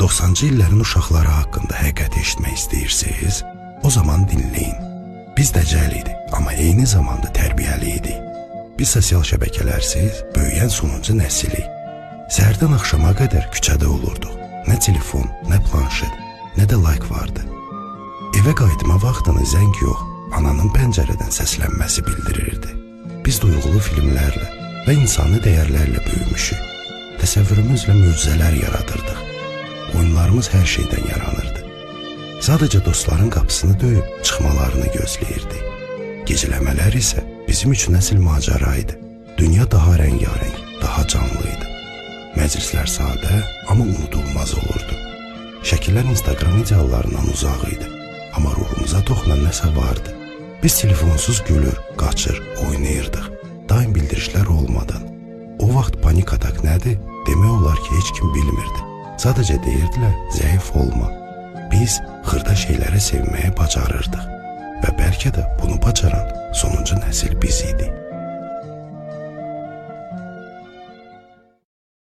90-cı illərin uşaqları haqqında həqiqəti eşitmək istəyirsiniz? O zaman dinləyin. Biz dəcəl idi, amma eyni zamanda tərbiyəli idi. Biz sosial şəbəkələrsiz böyüyən sonuncu nəsilik. Səhərdən axşama qədər küçədə olurduq. Nə telefon, nə planşet, nə də like vardı. Evə qayıtma vaxtını zəng yox, ananın pəncərədən səslənməsi bildirirdi. Biz duyğulu filmlərlə və insani dəyərlərlə büyümüşük. Təsəvvürümüzlə möcüzələr yaradırdıq. Oyunlarımız hər şeydən yaranırdı. Sadəcə dostların qapısını döyüb çıxmalarını gözləyirdi. Gecələmələr isə bizim üçün əsl macəra idi. Dünya daha rəngarəng, daha canlı idi. Məclislər sadə, amma unudulmaz olurdu. Şəkillər Instagram ideallarından uzaq idi, amma ruhumuza toxunan nəsə vardı. Biz telefonsuz gülür, qaçır, oynayırdıq. Daim bildirişlər olmadan. O vaxt panik atak nədir? Demək olar ki, heç kim bilmirdi. Sadəcə deyirdilər, zəif olma. Biz xırda şeyləri sevməyə bacarırdıq və bəlkə də bunu bacaran sonuncu nəsil biz idik.